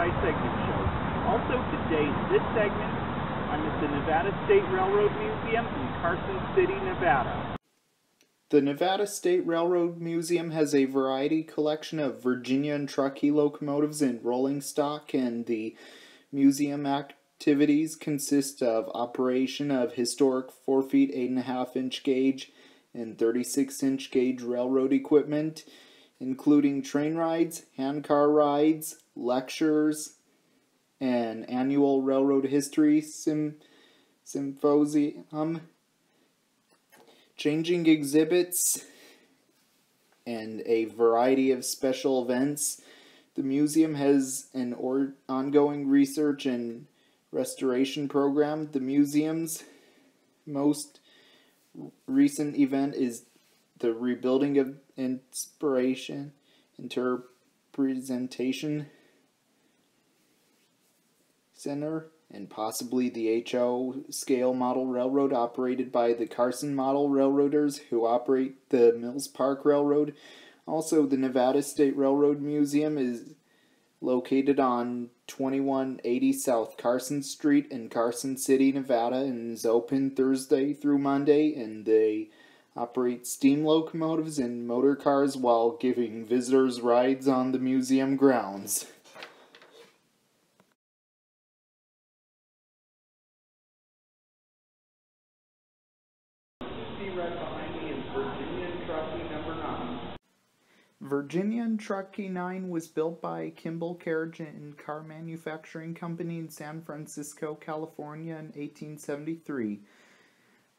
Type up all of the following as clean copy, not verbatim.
segment show. Also today in this segment, I'm at the Nevada State Railroad Museum in Carson City, Nevada. The Nevada State Railroad Museum has a variety collection of Virginia and Truckee locomotives in rolling stock, and the museum activities consist of operation of historic 4 feet 8.5 inch gauge and 36-inch gauge railroad equipment, including train rides, handcar rides, lectures, an annual railroad history symposium, changing exhibits, and a variety of special events. The museum has an ongoing research and restoration program. The museum's most recent event is the rebuilding of Inspiration Interpretation Center, and possibly the HO scale model railroad operated by the Carson model railroaders who operate the Mills Park Railroad. Also, the Nevada State Railroad Museum is located on 2180 South Carson Street in Carson City, Nevada, and is open Thursday through Monday, and they operate steam locomotives and motor cars while giving visitors rides on the museum grounds. Right behind me is Virginia and Truckee number 9. Virginia and Truckee 9 was built by Kimball Carriage and Car Manufacturing Company in San Francisco, California in 1873.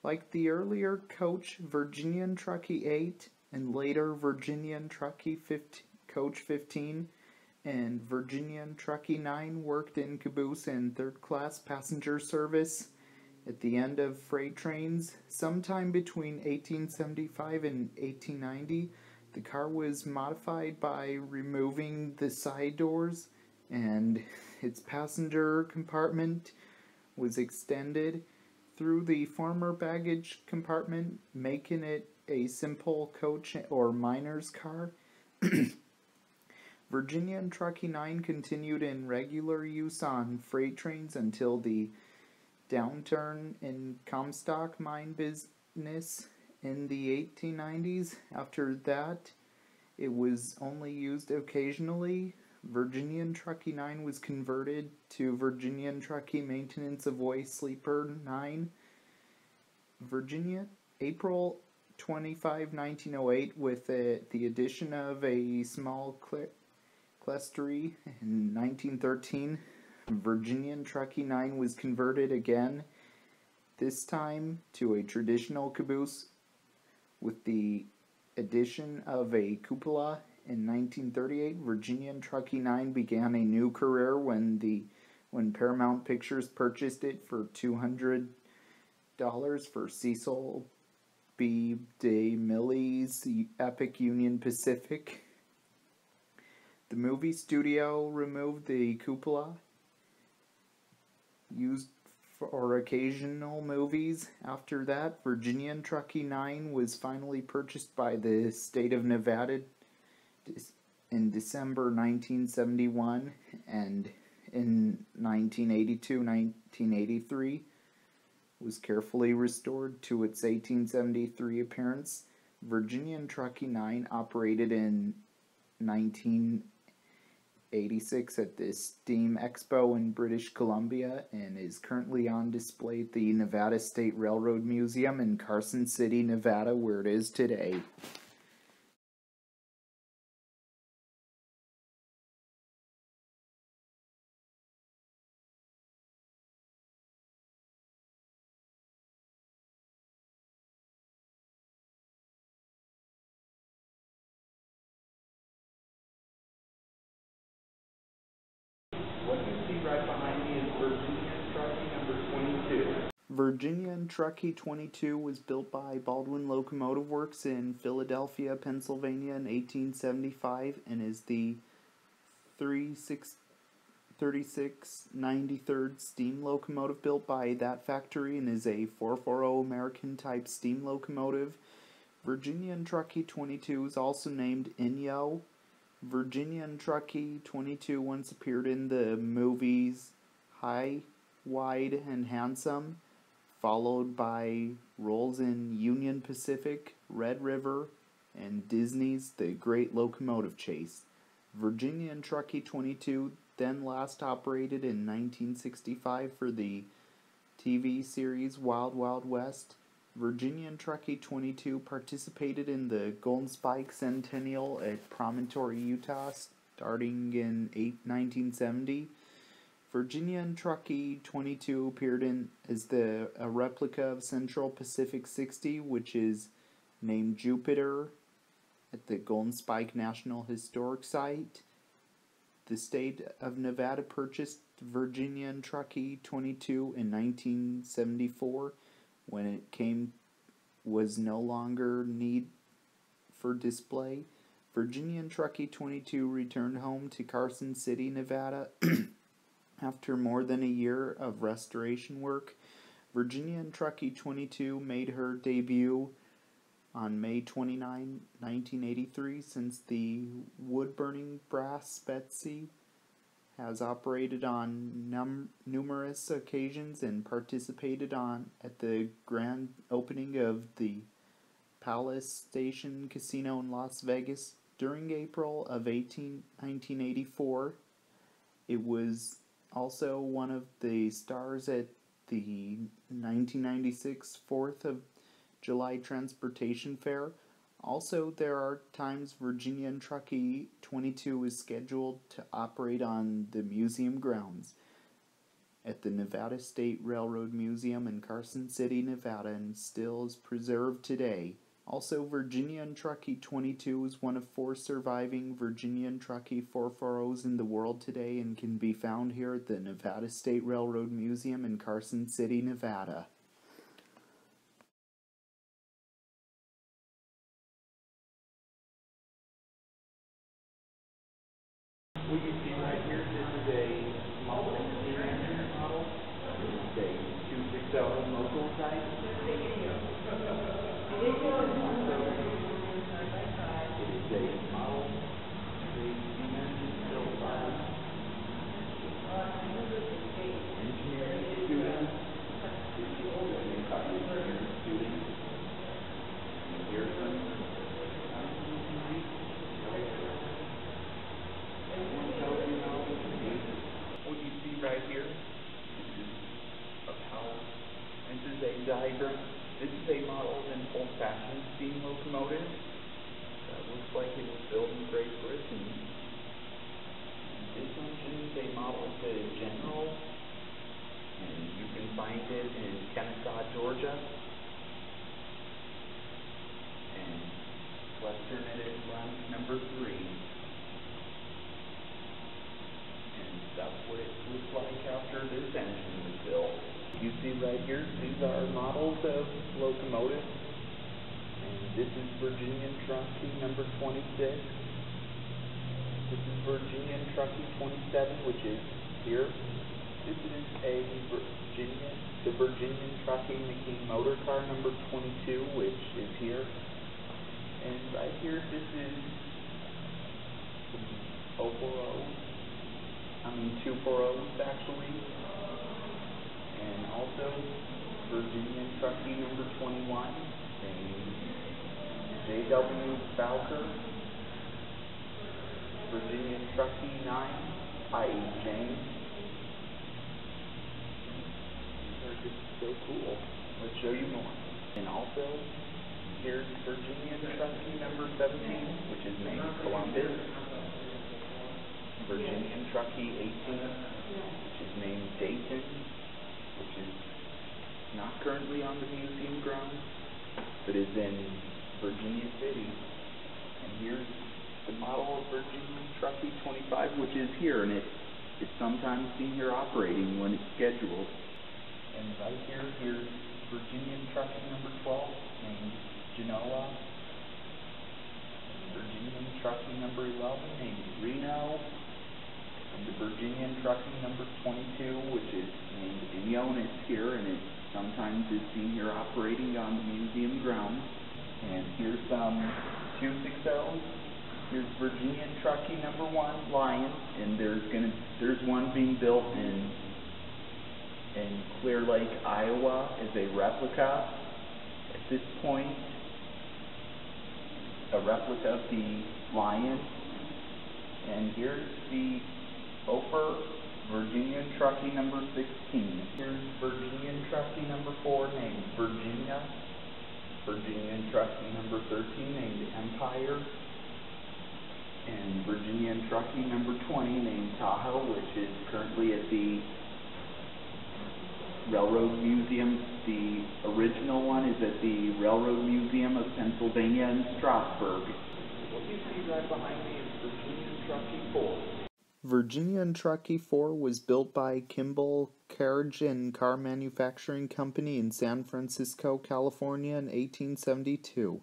Like the earlier coach Virginia and Truckee 8 and later Virginia and Truckee Coach 15 and Virginia and Truckee 9 worked in caboose and third-class passenger service at the end of freight trains. Sometime between 1875 and 1890, the car was modified by removing the side doors, and its passenger compartment was extended through the former baggage compartment, making it a simple coach or miner's car. Virginia and Truckee 9 continued in regular use on freight trains until the downturn in Comstock mine business in the 1890s. After that, it was only used occasionally. Virginia and Truckee 9 was converted to Virginia and Truckee Maintenance Avoy Sleeper 9. Virginia, April 25, 1908, with the addition of a small clerestory in 1913. Virginia and Truckee 9 was converted again, this time to a traditional caboose with the addition of a cupola. In 1938, Virginia and Truckee 9 began a new career when Paramount Pictures purchased it for $200 for Cecil B. DeMille's epic Union Pacific. The movie studio removed the cupola, used for occasional movies. After that, Virginia and Truckee 9 was finally purchased by the state of Nevada in December 1971, and in 1982-1983 was carefully restored to its 1873 appearance. Virginia and Truckee 9 operated in 1986 at the Steam Expo in British Columbia and is currently on display at the Nevada State Railroad Museum in Carson City, Nevada, where it is today. What you see right behind me is Virginia and Truckee number 22. Virginia and Truckee 22 was built by Baldwin Locomotive Works in Philadelphia, Pennsylvania in 1875 and is the 3693rd steam locomotive built by that factory and is a 440 American type steam locomotive. Virginia and Truckee 22 is also named Inyo, Virginian Truckee 22 once appeared in the movies High, Wide, and Handsome, followed by roles in Union Pacific, Red River, and Disney's The Great Locomotive Chase. Virginian Truckee 22 then last operated in 1965 for the TV series Wild Wild West. Virginian Truckee 22 participated in the Golden Spike Centennial at Promontory, Utah, starting in 1970. Virginian Truckee 22 appeared in as a replica of Central Pacific 60, which is named Jupiter at the Golden Spike National Historic Site. The state of Nevada purchased Virginian Truckee 22 in 1974 when it was no longer need for display. Virginian Truckee 22 returned home to Carson City, Nevada after more than a year of restoration work. Virginian Truckee 22 made her debut on May 29, 1983, since the wood-burning brass Betsy has operated on numerous occasions and participated at the grand opening of the Palace Station Casino in Las Vegas during April of 1984. It was also one of the stars at the 1996 4th of July Transportation Fair. Also, there are times Virginian Truckee 22 is scheduled to operate on the museum grounds at the Nevada State Railroad Museum in Carson City, Nevada, and still is preserved today. Also, Virginian Truckee 22 is one of 4 surviving Virginian Truckee 440s in the world today and can be found here at the Nevada State Railroad Museum in Carson City, Nevada. What you see right here, this is a small steam engine model. This is a 260 local type. Also, it is a model, a steam engine built by engineering students. Engineering students. And here's some what you see right here, this is a power. This is a diagram. This is a model of an old-fashioned steam locomotive that looks like it was built in Great Britain. This engine is a model of the General, and you can find it in Kennesaw, Georgia. And Western it is run number 3. That's what it looks like after this engine was built. You see right here, these are models of locomotives. And this is Virginian Truckee number 26. This is Virginian Truckee 27, which is here. This is the Virginian Truckee McKean motor car number 22, which is here. And right here, this is the 240s actually, and also Virginian Truckee number 21, named J.W. Bowker, Virginian Truckee 9, i.e. James. These are just so cool. Let's show you more. And also, here's Virginian Truckee number 17, which is named Columbus. Virginian Truckee 18, which is named Dayton, which is not currently on the museum grounds, but is in Virginia City. And here's the model of Virginian Truckee 25, which is here, and it's sometimes seen here operating when it's scheduled. And right here, here's Virginian Truckee number 12, named Genoa. Virginian Truckee number 11, named Reno. And the Virginian Truckee number 22, which is named Inyonis here, and it sometimes is seen here operating on the museum grounds. And here's some 260s Here's Virginia and Truckee #1 Lion, and there's one being built in Clear Lake, Iowa, as a replica. At this point, a replica of the Lion. And here's the Ophir Virginia and Truckee #16. Here's Virginia and Truckee #4 named Virginia. Virginia and Truckee #13 named Empire. And Virginia and Truckee #20 named Tahoe, which is currently at the Railroad Museum. The original one is at the Railroad Museum of Pennsylvania in Strasburg. What you see right behind me is Virginia and Truckee 4. Virginia and Truckee 4 was built by Kimball Carriage and Car Manufacturing Company in San Francisco, California in 1872.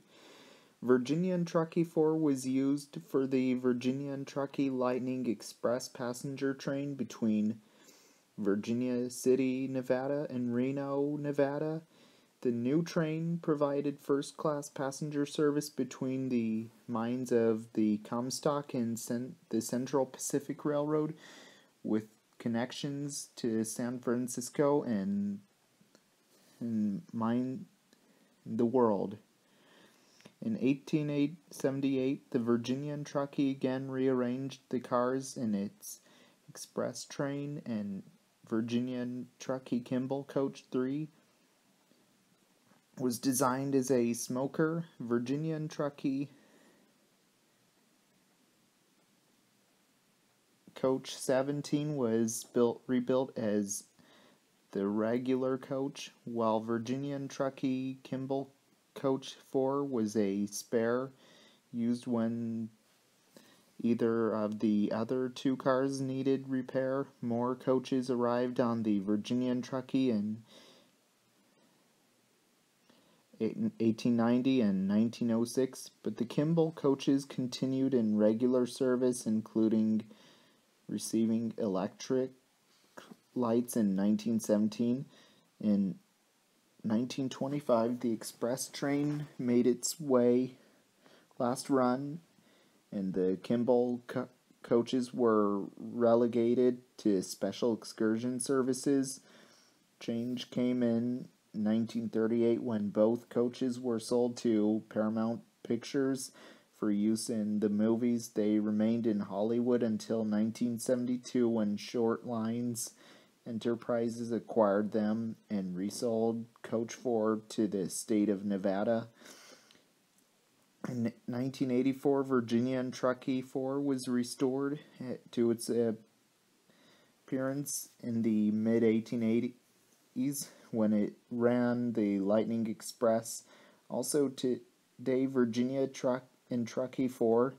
Virginia and Truckee 4 was used for the Virginia and Truckee Lightning Express passenger train between Virginia City, Nevada and Reno, Nevada. The new train provided first-class passenger service between the mines of the Comstock and the Central Pacific Railroad, with connections to San Francisco and mine the world. In 1878, the Virginia and Truckee again rearranged the cars in its express train, and Virginia and Truckee Kimball Coach 3 was designed as a smoker. Virginia and Truckee Coach 17 was rebuilt as the regular coach, while Virginia and Truckee Kimball Coach 4 was a spare, used when either of the other two cars needed repair. More coaches arrived on the Virginia and Truckee in 1890 and 1906, but the Kimball coaches continued in regular service, including receiving electric lights in 1917. In 1925, the express train made its last run, and the Kimball coaches were relegated to special excursion services. Change came in 1938 when both coaches were sold to Paramount Pictures for use in the movies. They remained in Hollywood until 1972 when Short Lines Enterprises acquired them and resold Coach 4 to the state of Nevada. In 1984, Virginia and Truckee 4 was restored to its appearance in the mid-1880s when it ran the Lightning Express. Also today, Virginia and Truckee 4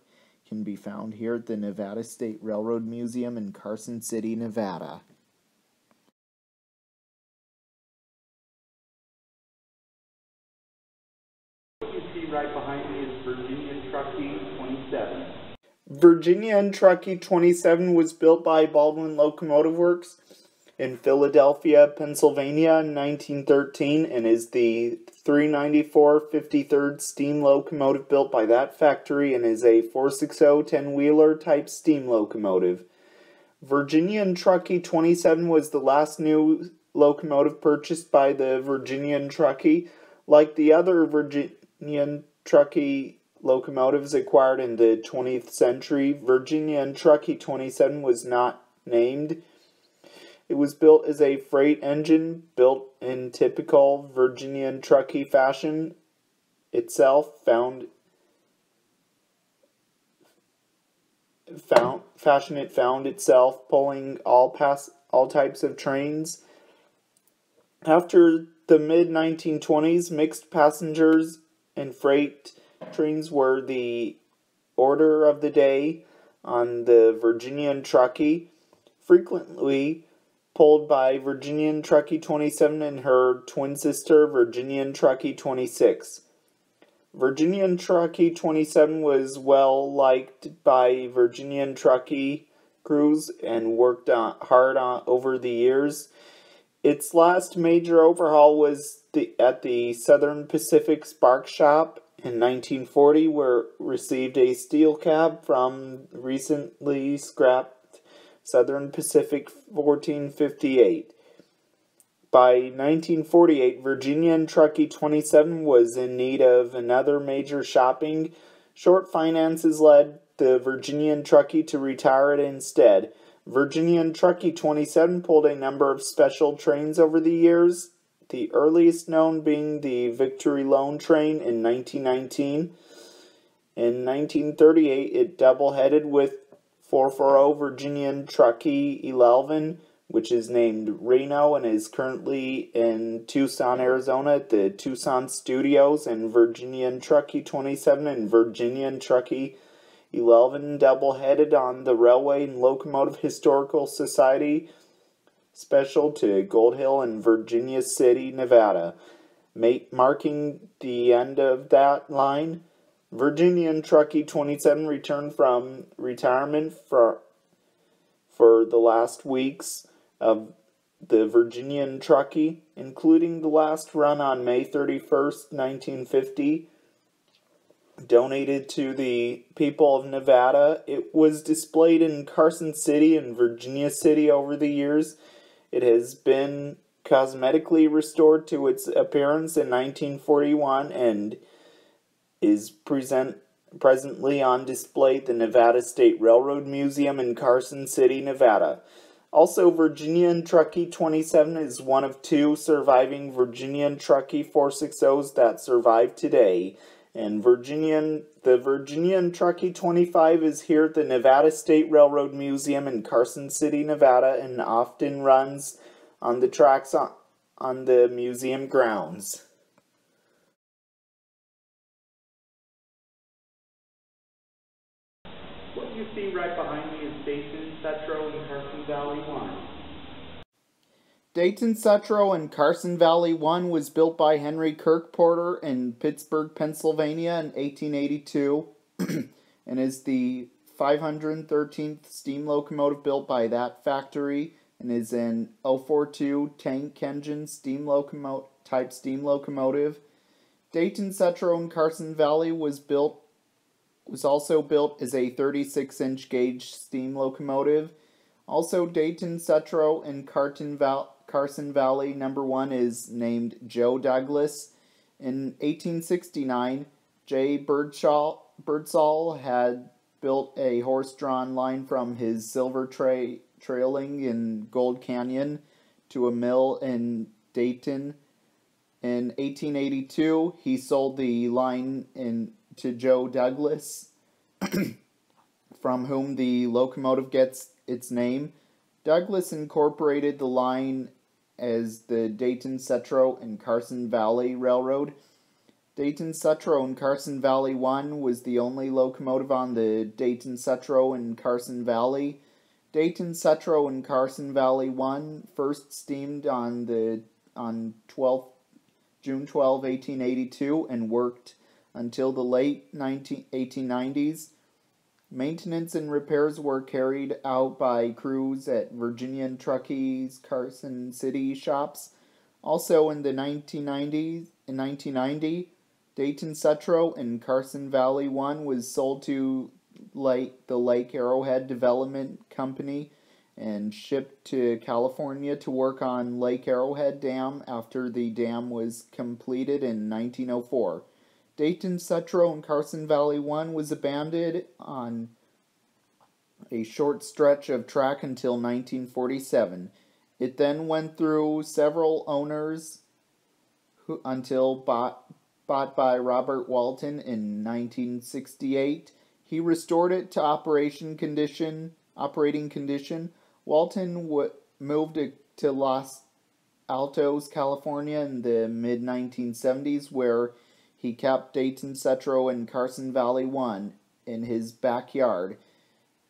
can be found here at the Nevada State Railroad Museum in Carson City, Nevada. What you see right behind me is Virginia and Truckee 27. Virginia and Truckee 27 was built by Baldwin Locomotive Works in Philadelphia, Pennsylvania in 1913, and is the 394 53rd steam locomotive built by that factory, and is a 460 10-wheeler type steam locomotive. Virginia and Truckee 27 was the last new locomotive purchased by the Virginia and Truckee. Like the other Virginia and Truckee locomotives acquired in the 20th century, Virginia and Truckee 27 was not named. It was built as a freight engine, built in typical Virginia and Truckee fashion. Itself found itself pulling all types of trains. After the mid-1920s, mixed passengers and freight trains were the order of the day on the Virginia and Truckee, frequently pulled by Virginia and Truckee 27 and her twin sister Virginia and Truckee 26. Virginia and Truckee 27 was well liked by Virginia and Truckee crews and worked hard over the years. Its last major overhaul was at the Southern Pacific Spark Shop in 1940 received a steel cab from recently scrapped Southern Pacific 1458. By 1948, Virginia and Truckee 27 was in need of another major shopping. Short finances led the Virginia and Truckee to retire it instead. Virginia and Truckee 27 pulled a number of special trains over the years, the earliest known being the Victory Loan Train in 1919. In 1938, it double-headed with 440 Virginia and Truckee 11, which is named Reno and is currently in Tucson, Arizona at the Tucson Studios, and Virginia and Truckee 27 and Virginia and Truckee 11 double-headed on the Railway and Locomotive Historical Society special to Gold Hill and Virginia City, Nevada. Marking the end of that line, Virginia and Truckee 27 returned from retirement for the last weeks of the Virginia and Truckee, including the last run on May 31st, 1950, donated to the people of Nevada. It was displayed in Carson City and Virginia City over the years. It has been cosmetically restored to its appearance in 1941 and is presently on display at the Nevada State Railroad Museum in Carson City, Nevada. Also, Virginia and Truckee 27 is one of two surviving Virginia and Truckee 460s that survive today. And the Virginia and Truckee 25 is here at the Nevada State Railroad Museum in Carson City, Nevada, and often runs on the tracks on the museum grounds. What you see right behind me is Dayton, Setro, and Carson Valley 1. Dayton, Setro, and Carson Valley 1 was built by Henry Kirkporter in Pittsburgh, Pennsylvania in 1882 and is the 513th steam locomotive built by that factory and is an 042 tank engine type steam locomotive. Dayton, Setro, and Carson Valley was also built as a 36-inch gauge steam locomotive. Also, Dayton, Setro, and Carson Valley number 1 is named Joe Douglas. In 1869, J. Birdsall had built a horse-drawn line from his silver trailing in Gold Canyon to a mill in Dayton. In 1882, he sold the line to Joe Douglas, from whom the locomotive gets its name. Douglas incorporated the line as the Dayton, Setro, and Carson Valley Railroad. Dayton, Setro, and Carson Valley 1 was the only locomotive on the Dayton, Setro, and Carson Valley. Dayton, Setro, and Carson Valley 1 first steamed on June 12, 1882, and worked until the late 1890s. Maintenance and repairs were carried out by crews at Virginia and Truckee's Carson City shops. Also in 1990, Dayton, Setro, and Carson Valley 1 was sold to the Lake Arrowhead Development Company and shipped to California to work on Lake Arrowhead Dam after the dam was completed in 1904. Dayton, Setro, and Carson Valley 1 was abandoned on a short stretch of track until 1947. It then went through several owners until bought by Robert Walton in 1968. He restored it to operating condition. Walton moved it to Los Altos, California in the mid-1970s, where he kept Dayton, Setro, and Carson Valley 1 in his backyard.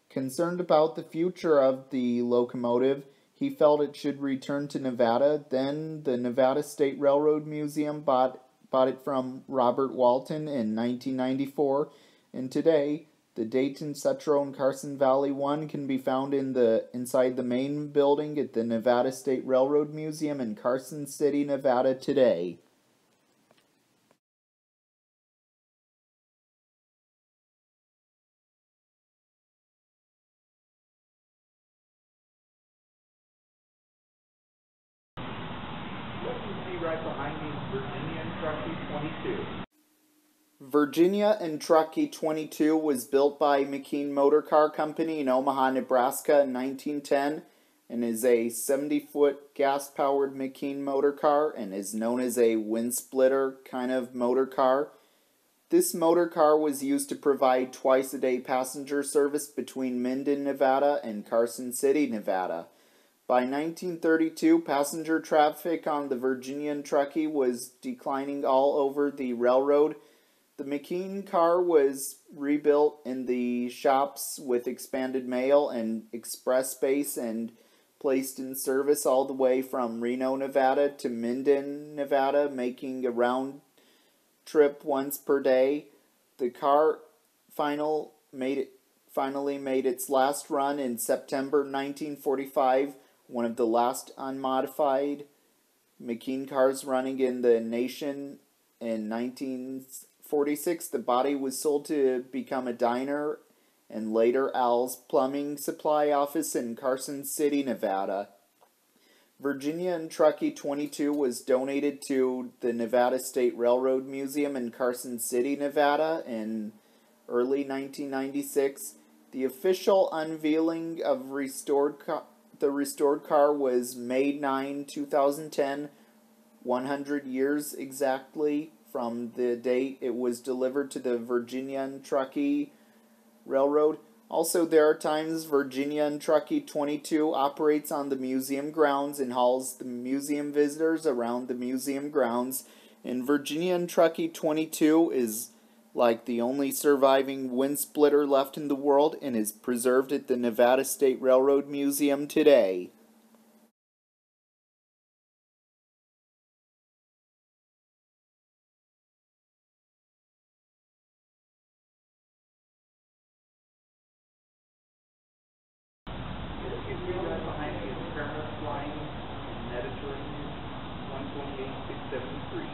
Concerned about the future of the locomotive, he felt it should return to Nevada. Then the Nevada State Railroad Museum bought it from Robert Walton in 1994, and today the Dayton, Setro, and Carson Valley 1 can be found inside the main building at the Nevada State Railroad Museum in Carson City, Nevada today. right behind me is Virginia and Truckee 22. Virginia and Truckee 22 was built by McKean Motor Car Company in Omaha, Nebraska in 1910 and is a 70-foot gas-powered McKean motor car and is known as a wind splitter kind of motor car. This motor car was used to provide twice-a-day passenger service between Minden, Nevada and Carson City, Nevada. By 1932, passenger traffic on the Virginia and Truckee was declining all over the railroad. The McKean car was rebuilt in the shops with expanded mail and express space and placed in service all the way from Reno, Nevada to Minden, Nevada, making a round trip once per day. The car finally made its last run in September 1945, one of the last unmodified McKean cars running in the nation. In 1946, the body was sold to become a diner and later Al's plumbing supply office in Carson City, Nevada. Virginia and Truckee 22 was donated to the Nevada State Railroad Museum in Carson City, Nevada in early 1996. The official unveiling of the restored car was May 9, 2010, 100 years exactly from the date it was delivered to the Virginia and Truckee Railroad. Also, there are times Virginia and Truckee 22 operates on the museum grounds and hauls the museum visitors around the museum grounds. And Virginia and Truckee 22 is like the only surviving wind splitter left in the world and is preserved at the Nevada State Railroad Museum today. Right behind me is Paris Lines Mediterranean 128,673.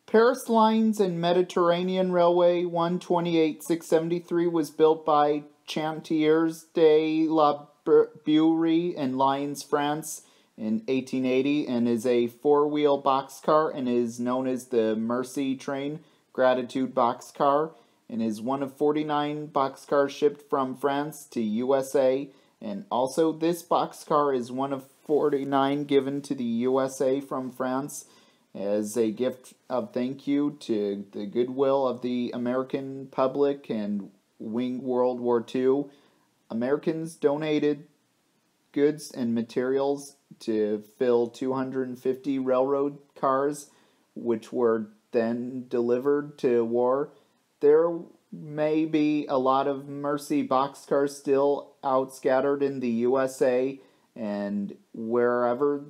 Paris Lines and Mediterranean Railway 128,673 was built by Chantiers de la Bouillerie in Lyons, France in 1880 and is a four-wheel boxcar and is known as the Merci Train Gratitude Boxcar and is one of 49 boxcars shipped from France to USA. And also, this boxcar is one of 49 given to the USA from France as a gift of thank you to the goodwill of the American public and wing World War II. Americans donated goods and materials to fill 250 railroad cars, which were then delivered to war. There may be a lot of Merci boxcars still out scattered in the USA and wherever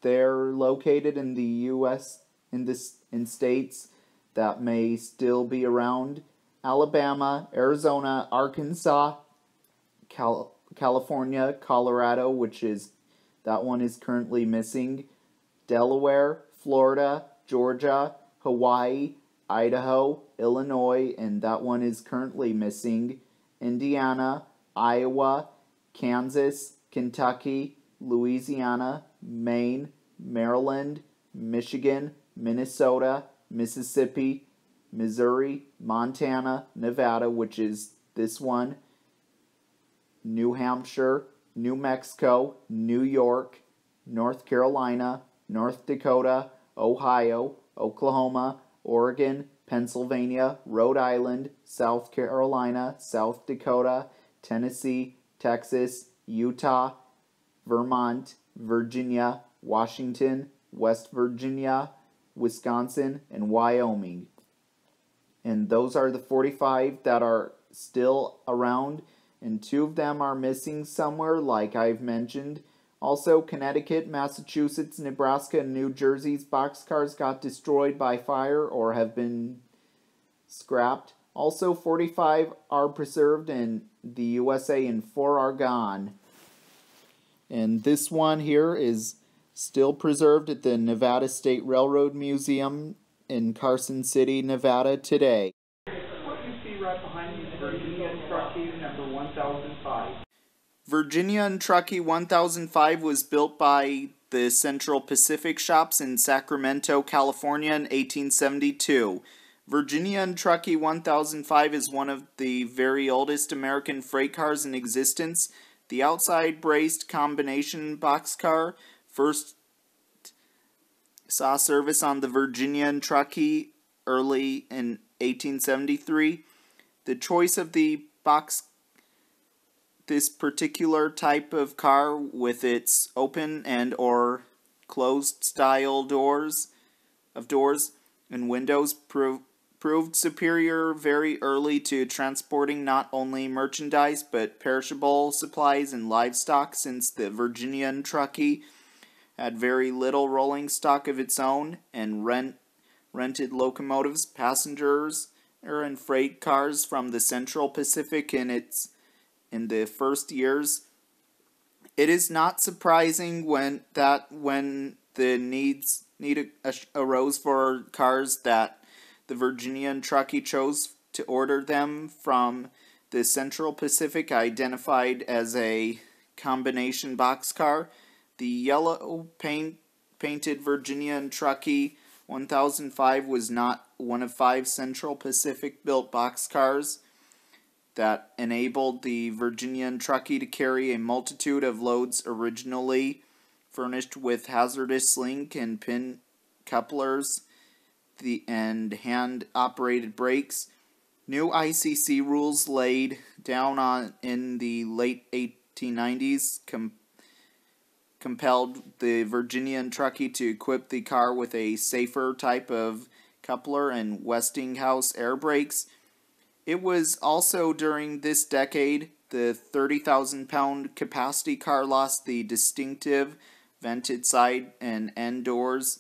they're located in the U.S. in states that may still be around. Alabama, Arizona, Arkansas, California, Colorado, that one is currently missing. Delaware, Florida, Georgia, Hawaii, Idaho, Illinois, and that one is currently missing. Indiana, Iowa, Kansas, Kentucky, Louisiana, Maine, Maryland, Michigan, Minnesota, Mississippi, Missouri, Montana, Nevada, which is this one, New Hampshire, New Mexico, New York, North Carolina, North Dakota, Ohio, Oklahoma, Oregon, Pennsylvania, Rhode Island, South Carolina, South Dakota, Tennessee, Texas, Utah, Vermont, Virginia, Washington, West Virginia, Wisconsin, and Wyoming. And those are the 45 that are still around, and 2 of them are missing somewhere, like I've mentioned. Also, Connecticut, Massachusetts, Nebraska, and New Jersey's boxcars got destroyed by fire or have been scrapped. Also, 45 are preserved in the USA and 4 are gone. And this one here is still preserved at the Nevada State Railroad Museum in Carson City, Nevada today. What you see right behind you is Virginia and Truckee number 1005. Virginia and Truckee 1005 was built by the Central Pacific shops in Sacramento, California in 1872. Virginia and Truckee 1005 is one of the very oldest American freight cars in existence. The outside braced combination boxcar first saw service on the Virginia and Truckee early in 1873. The choice of this particular type of car with its open and or closed style doors and windows proved superior very early to transporting not only merchandise but perishable supplies and livestock, since the Virginia and Truckee had very little rolling stock of its own and rented locomotives, passengers, and freight cars from the Central Pacific in the first years. It is not surprising when the need arose for cars that the Virginia and Truckee chose to order them from the Central Pacific, identified as a combination boxcar. The yellow painted Virginia and Truckee 1005 was not one of 5 Central Pacific built boxcars that enabled the Virginia and Truckee to carry a multitude of loads, originally furnished with hazardous link and pin couplers and hand-operated brakes. New ICC rules laid down in the late 1890s compelled the Virginia and Truckee to equip the car with a safer type of coupler and Westinghouse air brakes. It was also during this decade the 30,000-pound capacity car lost the distinctive vented side and end doors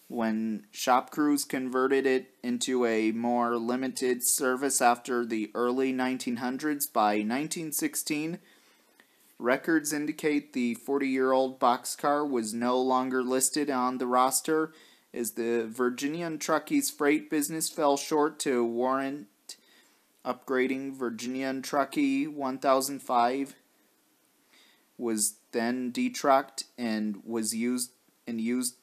when shop crews converted it into a more limited service after the early 1900s. By 1916, records indicate the 40-year-old boxcar was no longer listed on the roster, as the Virginia and Truckee's freight business fell short to warrant upgrading. Virginia and Truckee 1005 was then detrucked and was used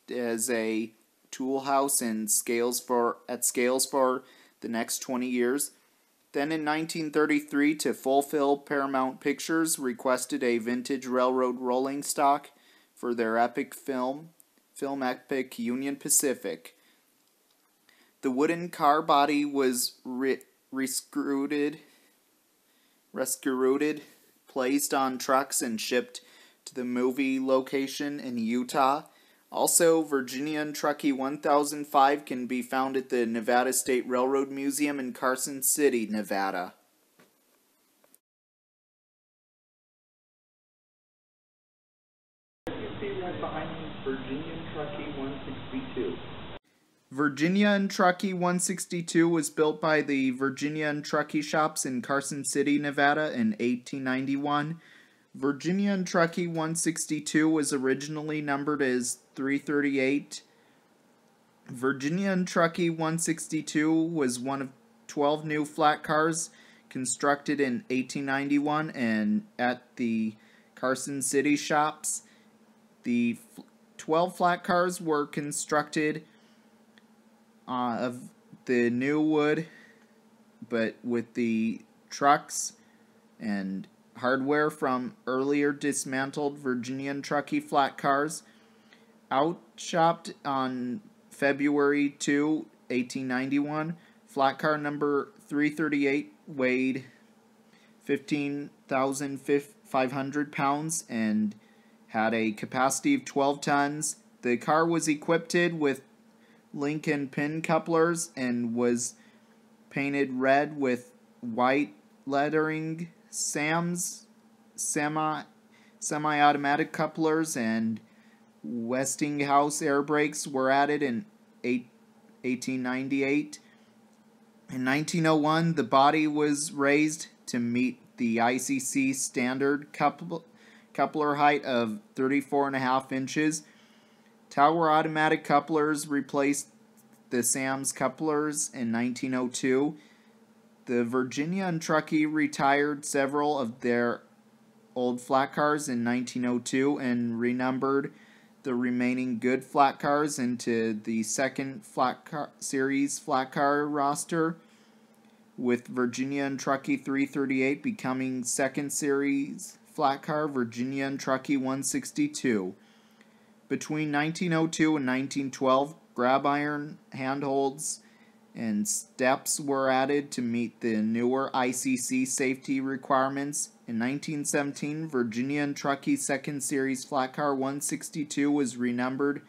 as a tool house and scales for the next 20 years. Then in 1933, to fulfill Paramount Pictures requested a vintage railroad rolling stock for their epic film epic Union Pacific. The wooden car body was rescrewed, placed on trucks and shipped to the movie location in Utah. Also, Virginia and Truckee 1005 can be found at the Nevada State Railroad Museum in Carson City, Nevada. Virginia and Truckee 162. Virginia and Truckee 162 was built by the Virginia and Truckee shops in Carson City, Nevada in 1891. Virginia and Truckee 162 was originally numbered as 338. Virginia and Truckee 162 was one of 12 new flat cars constructed in 1891 and at the Carson City shops. The 12 flat cars were constructed of the new wood, but with the trucks and hardware from earlier dismantled Virginia and Truckee flat cars. Outshopped on February 2, 1891, flat car number 338 weighed 15,500 pounds and had a capacity of 12 tons. The car was equipped with link and pin couplers and was painted red with white lettering. Semi-automatic couplers and Westinghouse air brakes were added in 1898. In 1901, the body was raised to meet the ICC standard coupler height of 34.5 inches. Tower automatic couplers replaced the Sam's couplers in 1902. The Virginia and Truckee retired several of their old flat cars in 1902 and renumbered the remaining good flat cars into the second series flat car roster, with Virginia and Truckee 338 becoming second series flat car Virginia and Truckee 162. Between 1902 and 1912, grab iron handholds and steps were added to meet the newer ICC safety requirements. In 1917, Virginia and Truckee Second Series Flat Car 162 was renumbered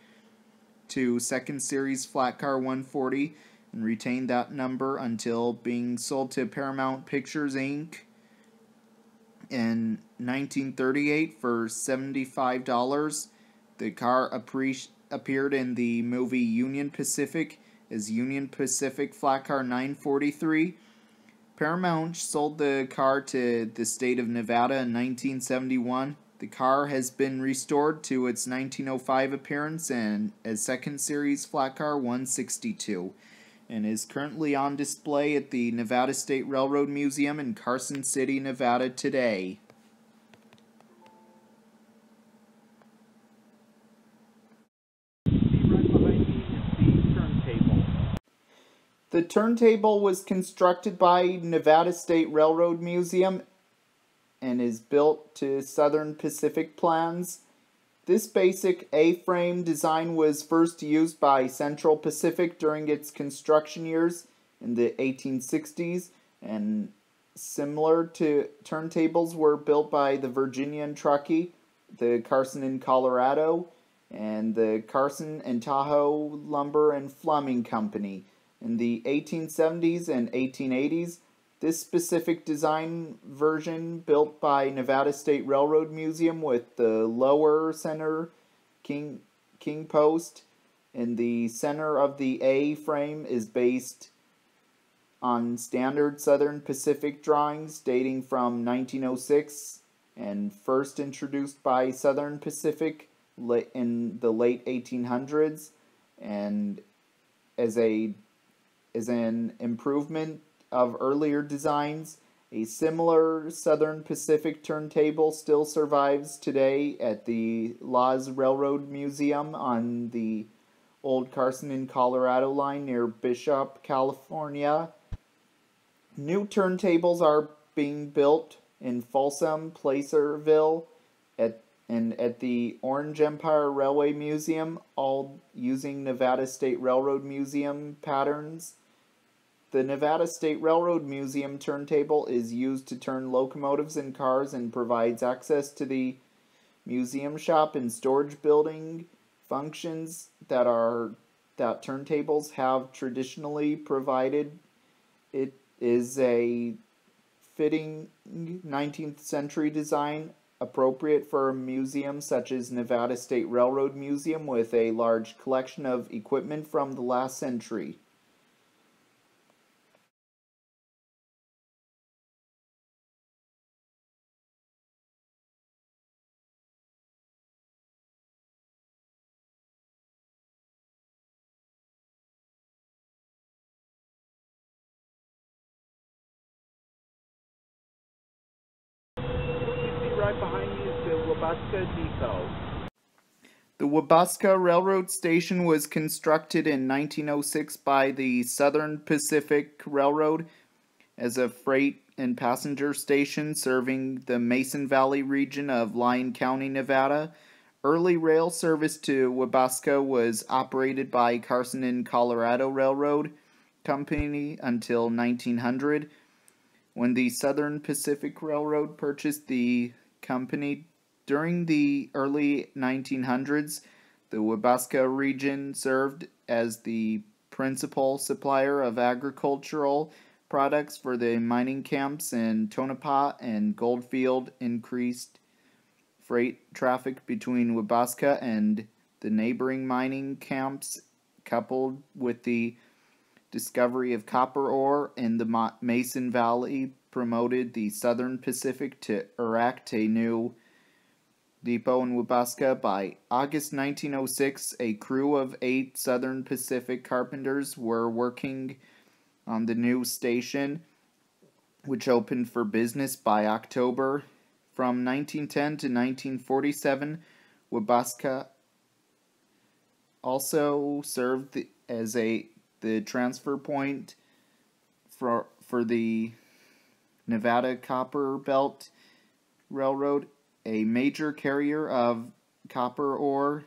to Second Series Flat Car 140 and retained that number until being sold to Paramount Pictures Inc. in 1938 for $75. The car appeared in the movie Union Pacific as Union Pacific Flat Car 943. Paramount sold the car to the state of Nevada in 1971. The car has been restored to its 1905 appearance and as Second Series Flat Car 162 and is currently on display at the Nevada State Railroad Museum in Carson City, Nevada today. The turntable was constructed by Nevada State Railroad Museum and is built to Southern Pacific plans. This basic A-frame design was first used by Central Pacific during its construction years in the 1860s, and similar to turntables were built by the Virginia and Truckee, the Carson in Colorado, and the Carson and Tahoe Lumber and Plumbing Company. In the 1870s and 1880s, this specific design version built by Nevada State Railroad Museum with the lower center king post in the center of the A-frame is based on standard Southern Pacific drawings dating from 1906 and first introduced by Southern Pacific in the late 1800s, and as an improvement of earlier designs. A similar Southern Pacific turntable still survives today at the Laws Railroad Museum on the old Carson in Colorado line near Bishop, California. New turntables are being built in Folsom, Placerville, at the Orange Empire Railway Museum, all using Nevada State Railroad Museum patterns. The Nevada State Railroad Museum turntable is used to turn locomotives and cars and provides access to the museum shop and storage building functions that turntables have traditionally provided. It is a fitting 19th century design appropriate for a museum such as Nevada State Railroad Museum with a large collection of equipment from the last century. Right behind me is the Wabasca Depot. The Wabasca Railroad Station was constructed in 1906 by the Southern Pacific Railroad as a freight and passenger station serving the Mason Valley region of Lyon County, Nevada. Early rail service to Wabasca was operated by Carson and Colorado Railroad Company until 1900, when the Southern Pacific Railroad purchased the company. During the early 1900s, the Wabasca region served as the principal supplier of agricultural products for the mining camps in Tonopah and Goldfield. Increased freight traffic between Wabasca and the neighboring mining camps, coupled with the discovery of copper ore in the Mason Valley, promoted the Southern Pacific to erect a new depot in Wabasca. By August 1906, a crew of 8 Southern Pacific carpenters were working on the new station, which opened for business by October. From 1910 to 1947, Wabasca also served as the transfer point for the Nevada Copper Belt Railroad, a major carrier of copper ore.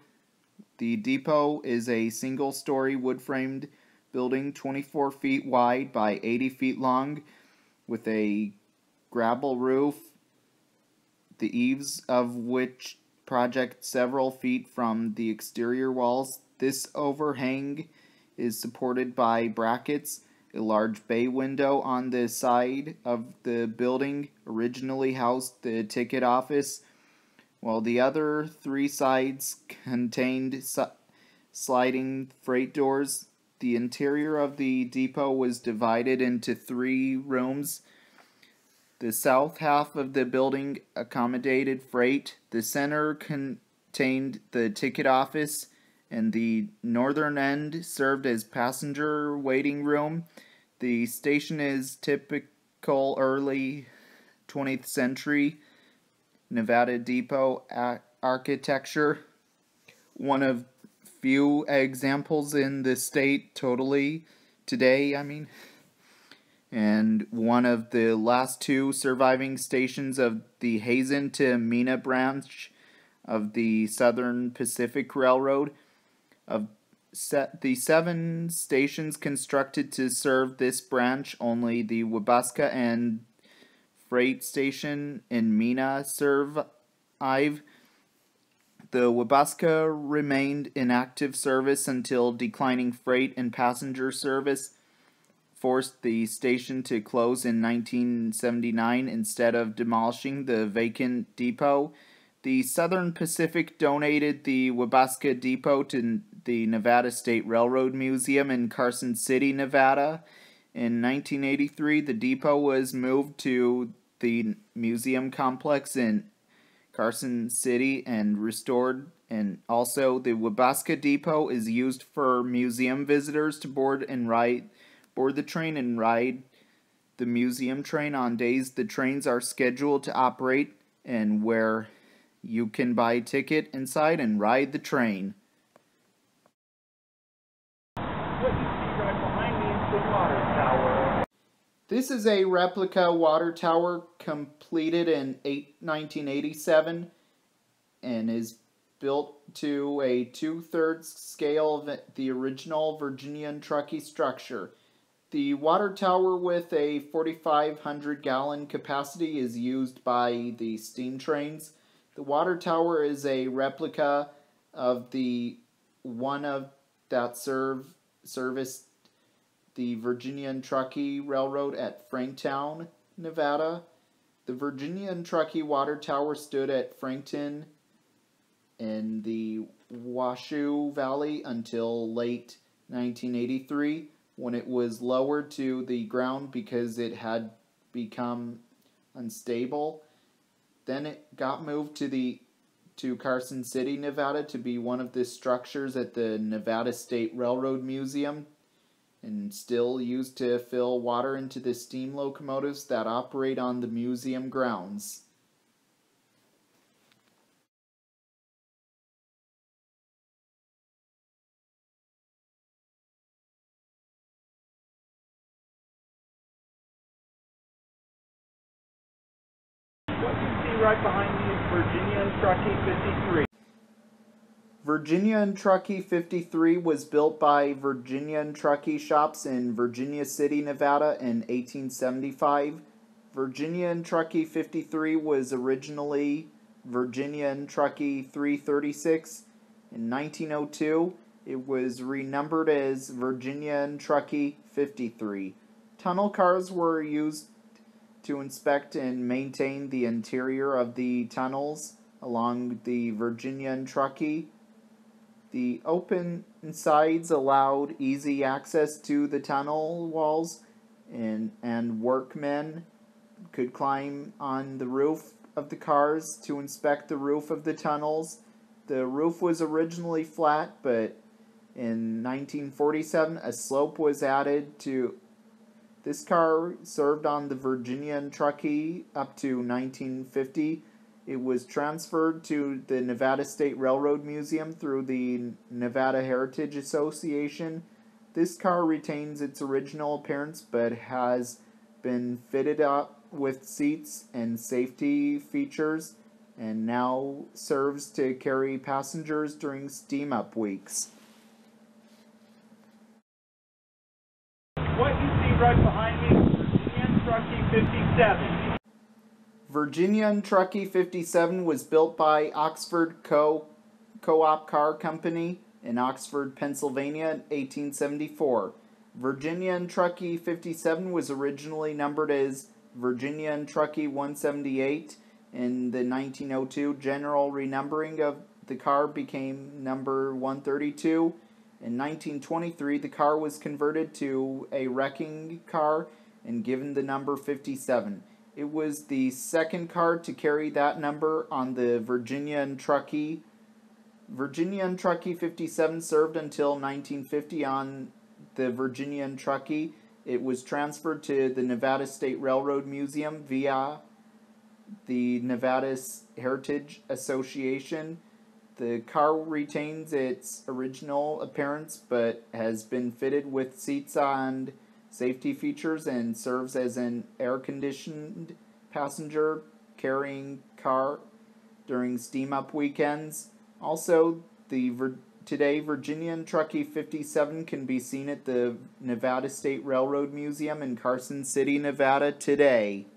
The depot is a single-story wood-framed building 24 feet wide by 80 feet long with a gravel roof, the eaves of which project several feet from the exterior walls. This overhang is supported by brackets. A large bay window on the side of the building originally housed the ticket office, while the other three sides contained sliding freight doors. The interior of the depot was divided into 3 rooms. The south half of the building accommodated freight. The center contained the ticket office, and the northern end served as passenger waiting room. The station is typical early 20th century Nevada depot architecture, one of few examples in the state today, and one of the last 2 surviving stations of the Hazen to Mena branch of the Southern Pacific Railroad. Of the 7 stations constructed to serve this branch, only the Webaska and Freight Station in Mena survive. The Webaska remained in active service until declining freight and passenger service forced the station to close in 1979 instead of demolishing the vacant depot. The Southern Pacific donated the Webaska Depot to the Nevada State Railroad Museum in Carson City, Nevada. In 1983, the depot was moved to the museum complex in Carson City and restored, and also the Webaska Depot is used for museum visitors to board the train and ride the museum train on days the trains are scheduled to operate, and where you can buy a ticket inside and ride the train. What you see right behind me is the water tower. This is a replica water tower completed in 1987 and is built to a 2/3 scale of the original Virginia and Truckee structure. The water tower with a 4,500-gallon capacity is used by the steam trains. The water tower is a replica of the one of that serviced the Virginia and Truckee Railroad at Franktown, Nevada. The Virginia and Truckee water tower stood at Frankton in the Washoe Valley until late 1983, when it was lowered to the ground because it had become unstable. Then it got moved to Carson City, Nevada, to be one of the structures at the Nevada State Railroad Museum, and still used to fill water into the steam locomotives that operate on the museum grounds. What you see right behind me is Virginia and Truckee 53. Virginia and Truckee 53 was built by Virginia and Truckee shops in Virginia City, Nevada in 1875. Virginia and Truckee 53 was originally Virginia and Truckee 336. In 1902, it was renumbered as Virginia and Truckee 53. Tunnel cars were used to inspect and maintain the interior of the tunnels along the Virginia and Truckee. The open sides allowed easy access to the tunnel walls, and workmen could climb on the roof of the cars to inspect the roof of the tunnels. The roof was originally flat, but in 1947 a slope was added to. This car served on the Virginia and Truckee up to 1950. It was transferred to the Nevada State Railroad Museum through the Nevada Heritage Association. This car retains its original appearance but has been fitted up with seats and safety features and now serves to carry passengers during steam-up weeks. What you see right behind me is Virginia Truckee 57. Virginia Truckee 57 was built by Oxford Co-op Car Company in Oxford, Pennsylvania in 1874. Virginia Truckee 57 was originally numbered as Virginia Truckee 178. In the 1902 general renumbering of the car became number 132. In 1923, the car was converted to a wrecking car and given the number 57. It was the second car to carry that number on the Virginia Truckee. Virginia Truckee 57 served until 1950 on the Virginia Truckee. It was transferred to the Nevada State Railroad Museum via the Nevada Heritage Association. The car retains its original appearance but has been fitted with seats and safety features and serves as an air-conditioned passenger carrying car during steam-up weekends. Also, today Virginia Truckee 57 can be seen at the Nevada State Railroad Museum in Carson City, Nevada today.